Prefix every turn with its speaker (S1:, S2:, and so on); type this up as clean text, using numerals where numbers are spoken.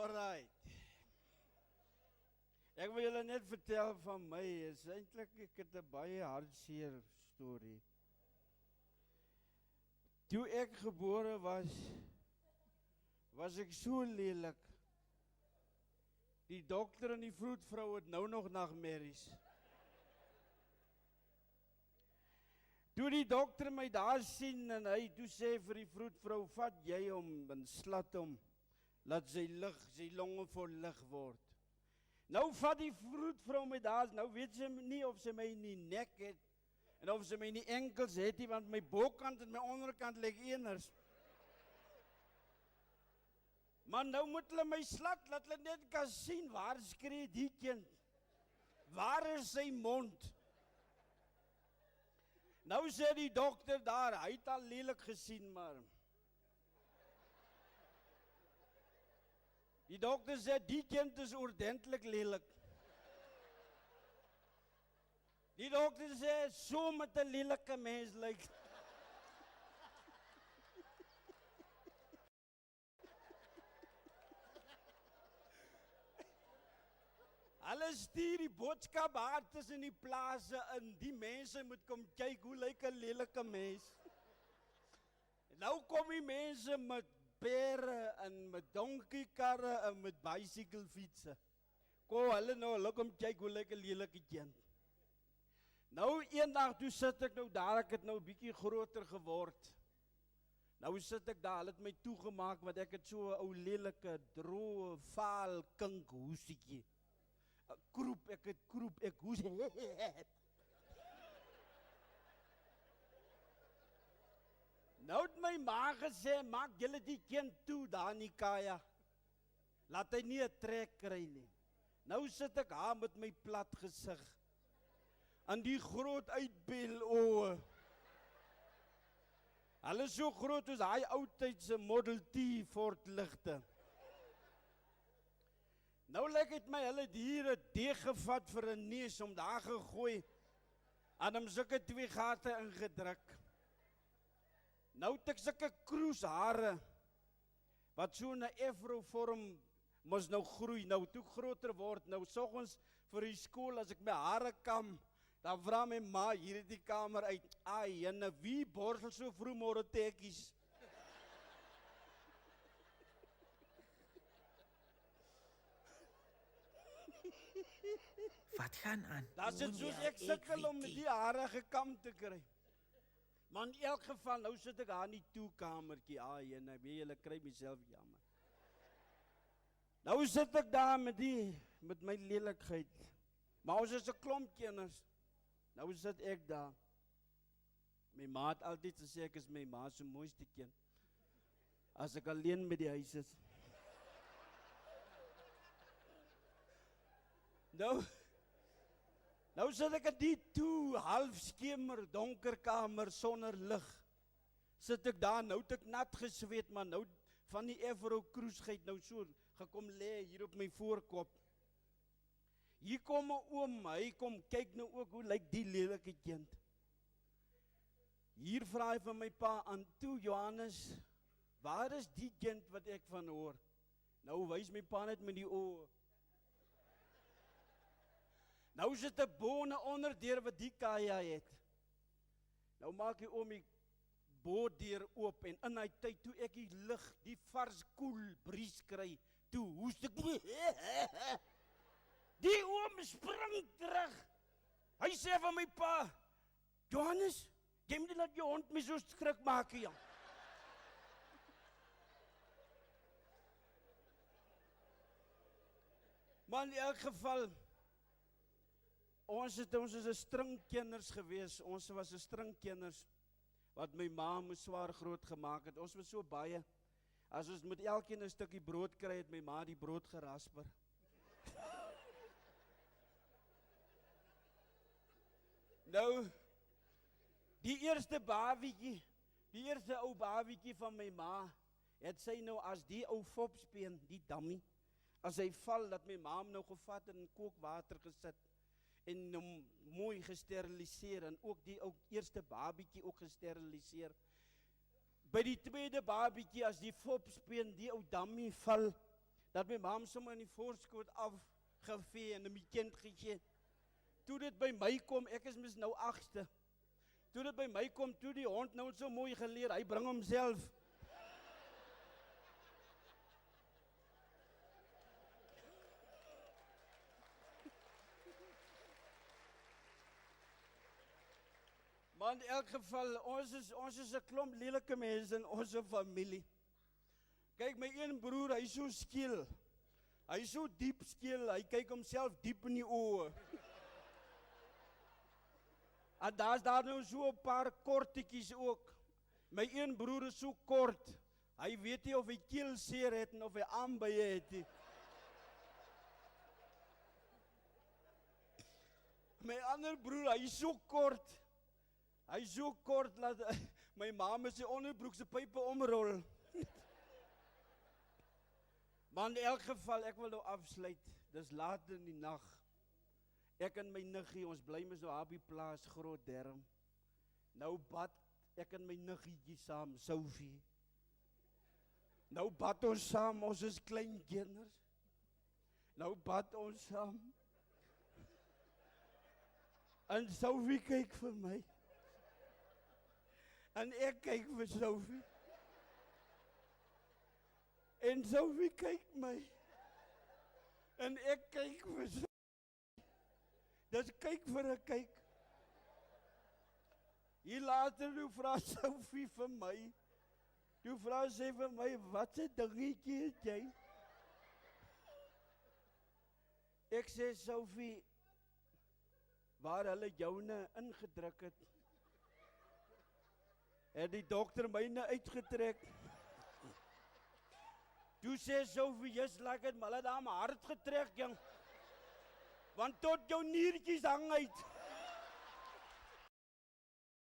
S1: Alright. Ek wil julle net vertel van my, is eintlik ek het 'n baie hartseer storie. Toe ek gebore was ek so lelik. Die dokter en die vroedvrou het nou nog nagmerries. Toe die dokter my daar sien en hy toe sê vir die vroedvrou, vat jy hom en slat hom, laat sy longe vol lig word. Nou vat die vroedvrou my daar, nou weet sy nie of sy my in die nek het, en of sy my in die enkels het nie, want my bokant en my onderkant lyk eners. Maar nou moet hulle my slat, laat hulle net kan sien, waar skree die kind? Waar is sy mond? Nou sê die dokter daar, hy het al lelik gesien, maar die dokter sê, die kind is ordentlik lelik. Die dokter sê, so met 'n lelike mens lyk. Hulle stuur die boodskap hard tussen die plase in, die mense moet kom kyk, hoe lyk 'n lelike mens. Nou kom die mense met pere en met donkiekarre en met bicyclefietsse. Kom hulle kom kyk, hoe lyk 'n lelike kind. Nou eendag, toe sit ek nou daar, ek het nou 'n bietjie groter geword. Nou sit ek daar, hulle het my toegemaak, want ek het so 'n ou lelike, droë, vaal, kink hoesietjie. Ek hoes. Nou het my ma gesê, maak julle die kind toe daar in die kaja. Laat hy nie 'n trek kry nie. Nou sit ek haar met my plat gesig. En die groot uitbel oë. Hulle is so groot soos daai ou tydse Model T Ford ligte. Nou lyk het my hulle diere deeg gevat vir 'n neus om daar gegooi en hom sulke 2 gate ingedruk. Nou het ek sulke kroeshare wat so 'n afro vorm mos nou groei, nou toe groter word. Nou soggens vir die skool as ek my hare kam, dan vra my ma hier uit die kamer uit, "Ai, en wie borsel so vroeg môre tekkies?"
S2: Wat gaan aan?
S1: Dat is soos ek sukkel om die hare gekam te kry. Maar in elk geval, nou sit ek daar in die toekamertjie, en weet julle kry myself jammer. Nou sit ek daar met my lelikheid. Maar ons is 'n klomp kinders. Nou sit ek daar. My ma het altyd gesê ek is my ma se mooiste kind. As ek alleen met die huis is. Nou sit ek in die halfskemer, donker kamer, sonder lig. Sit ek daar, nou het ek nat gesweet, maar nou van die Afro kroesheid nou so gekom lê hier op my voorkop. Hier kom 'n oom, hy kom kyk nou ook, hoe lyk die lelike kind. Hier vra hy van my pa aan, toe Johannes, waar is die kind wat ek van hoor? Nou wys my pa net met die oë. Nou sit 'n bone onder deur wat die kaja het. Nou maak die oom die boordeur oop en in hy tyd toe ek die lig, die vars koel bries kry, toe hoes ek. Die oom spring terug. Hy sê van my pa, Johannes, jy moet nie laat jou hond my so skrik maak nie. Maar in elk geval, ons is 'n string kinders gewees. Ons was 'n string kinders wat my ma moes swaar groot gemaak het. Ons was so baie. As ons met elkeen 'n stukkie brood kry, het my ma die brood gerasper. Nou, die eerste ou babietjie van my ma, het sy nou as die ou fopspeen, die dummy, as hy val, dat my ma hom nou gevat en in kookwater gesit en hom mooi gesteriliseer en ook die ou eerste babietjie ook gesteriliseer. By die tweede babietjie, as die fopspeen, die ou dummy val, dat my mam sommer in die voorskoot afgevee en 'n bekend gegee. Toe dit by my kom, ek is mis nou 8ste. Toe dit by my kom, toe die hond nou so mooi geleer, hy bring homself. Maar in elk geval, ons is 'n klomp lelike mense in ons familie. Kyk, my een broer, hy is so skiel. Hy is so diep skiel, hy kyk homself diep in die oë. En daar's daar nou so 'n paar kortetjies ook. My een broer is so kort. Hy weet nie of hy keelseer het en of hy aanbye het nie. My ander broer, hy is so kort. Hy is so kort dat my ma met sy onderbroek se pype omrol. Maar in elk geval, ek wil nou afsluit. Dis laat in die nag. Ek en my niggie, ons bly mos nou op die plaas Groot Derm. Nou bad ek en my niggietjie saam, Sophie. Nou bad ons saam, ons is klein kinders. Nou bad ons saam. En Sophie kyk vir my. En ek kyk vir Sophie. En Sophie kyk my. En ek kyk vir Sophie. Dis kyk vir 'n kyk. Hier later toe vra Sophie vir my. Toe vra sy vir my, wat 'n dingetjie het jy? Ek sê, Sophie, waar hulle joune ingedruk het, het die dokter myne uitgetrek. Toe sê Sophie, just like it, maar hulle het aan my hart getrek, jong. Want tot jou niertjies hang uit.